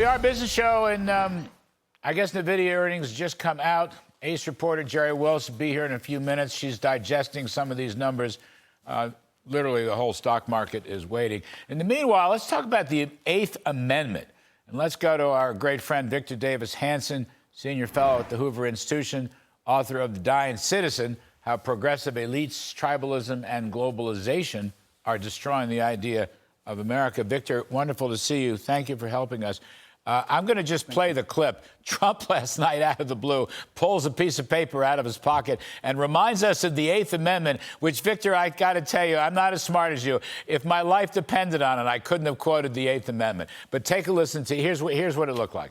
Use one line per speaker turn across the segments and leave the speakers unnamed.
Our business show, and I guess NVIDIA earnings just come out. Ace reporter Jerry Wilson will be here in a few minutes. She's digesting some of these numbers. Literally, the whole stock market is waiting. In the meanwhile, let's talk about the Eighth Amendment. And let's go to our great friend, Victor Davis Hanson, senior fellow at the Hoover Institution, author of The Dying Citizen, How Progressive Elites, Tribalism, and Globalization Are Destroying the Idea of America. Victor, wonderful to see you. Thank you for helping us. I'm going to just play the clip. Trump last night, out of the blue, pulls a piece of paper out of his pocket and reminds us of the Eighth Amendment, which, Victor, I got to tell you, I'm not as smart as you. If my life depended on it, I couldn't have quoted the Eighth Amendment. But take a listen to, here's what it looked like.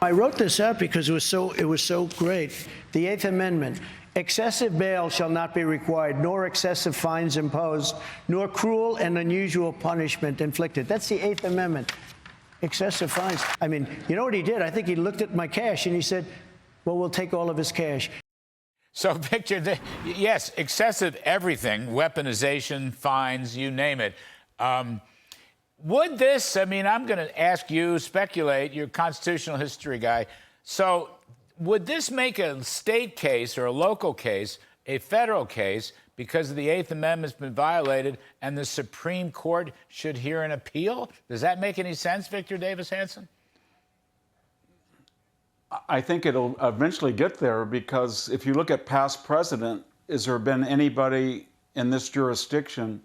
I wrote this out because it was so great. The Eighth Amendment. Excessive bail shall not be required, nor excessive fines imposed, nor cruel and unusual punishment inflicted. That's the Eighth Amendment. Excessive fines. I mean, you know what he did? I think he looked at my cash and he said, well, we'll take all of his cash.
So, Victor, yes, excessive everything, weaponization, fines, you name it. Would this, I mean, I'm going to ask you, speculate, you're a constitutional history guy. So would this make a state case or a local case a federal case because the Eighth Amendment's been violated and the Supreme Court should hear an appeal? Does that make any sense, Victor Davis Hanson?
I think it'll eventually get there because if you look at past precedent, has there been anybody in this jurisdiction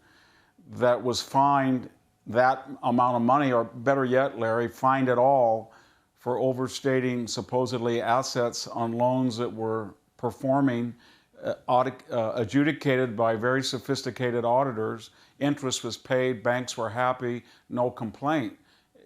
that was fined that amount of money, or better yet, Larry, fined at all for overstating supposedly assets on loans that were performing, adjudicated by very sophisticated auditors? Interest was paid, banks were happy, no complaint,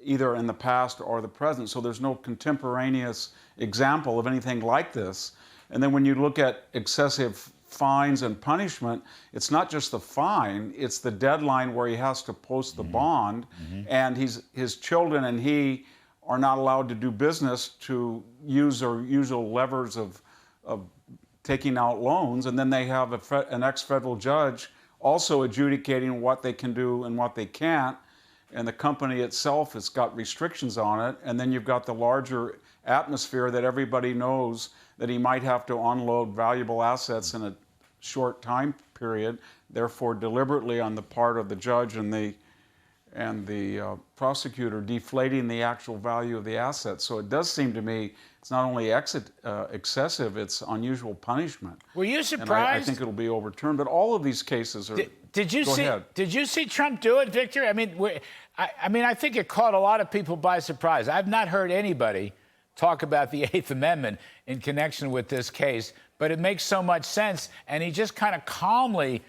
either in the past or the present. So there's no contemporaneous example of anything like this. And then when you look at excessive fines and punishment, it's not just the fine, it's the deadline where he has to post the bond, and his children and he are not allowed to do business to use their usual levers of taking out loans, and then they have an ex-federal judge also adjudicating what they can do and what they can't, and the company itself has got restrictions on it, and then you've got the larger atmosphere that everybody knows that he might have to unload valuable assets in a short time period, therefore deliberately on the part of the judge and the prosecutor deflating the actual value of the assets. So it does seem to me it's not only excessive, it's unusual punishment.
Were you surprised?
And I think it'll be overturned, but all of these cases are...
Did you see Trump do it, Victor? I mean, I think it caught a lot of people by surprise. I've not heard anybody talk about the Eighth Amendment in connection with this case, but it makes so much sense, and he just kind of calmly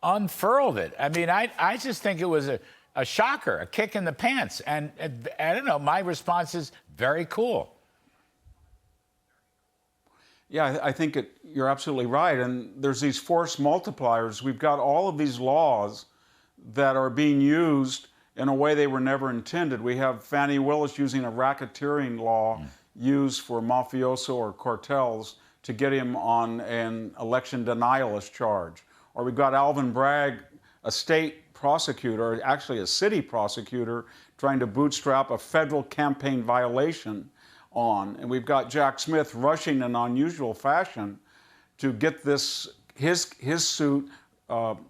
unfurled it. I mean, I just think it was a shocker, a kick in the pants, and I don't know, my response is very cool.
Yeah, I think you're absolutely right, and there's these force multipliers. We've got all of these laws that are being used in a way they were never intended. We have Fannie Willis using a racketeering law used for mafioso or cartels to get him on an election denialist charge. Or we've got Alvin Bragg, a state prosecutor, actually a city prosecutor, trying to bootstrap a federal campaign violation on. And we've got Jack Smith rushing in unusual fashion to get his suit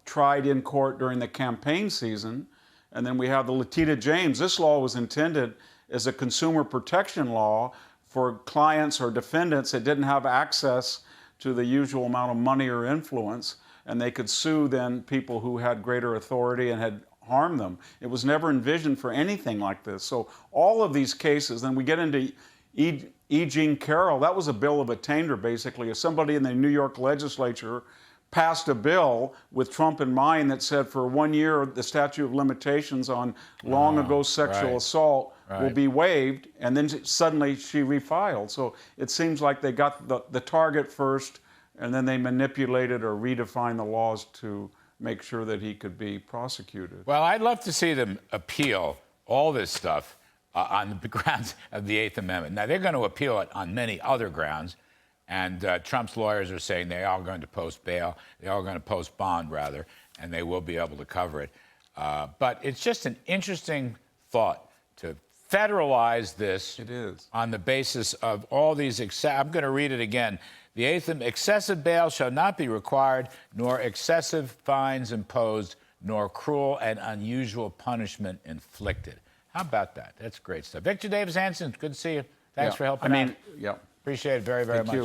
tried in court during the campaign season. And then we have the Letitia James. This law was intended as a consumer protection law for clients or defendants that didn't have access to the usual amount of money or influence, and they could sue then people who had greater authority and had harmed them. It was never envisioned for anything like this. So all of these cases, then we get into E. Jean Carroll. That was a bill of attainder, basically. Somebody in the New York legislature passed a bill with Trump in mind that said for 1 year the statute of limitations on long ago sexual assault will be waived, and then suddenly she refiled. So it seems like they got the target first, and then they manipulated or redefined the laws to make sure that he could be prosecuted.
Well, I'd love to see them appeal all this stuff on the grounds of the Eighth Amendment. Now, they're going to appeal it on many other grounds, and Trump's lawyers are saying they are going to post bail, they are going to post bond, rather, and they will be able to cover it. But it's just an interesting thought to federalize this.
It is.
On the basis of all these, I'm going to read it again. The eighth, excessive bail shall not be required, nor excessive fines imposed, nor cruel and unusual punishment inflicted. How about that? That's great stuff. Victor Davis Hanson, good to see you. Thanks for helping out.
Yeah.
Appreciate it very, very much.
Thank you.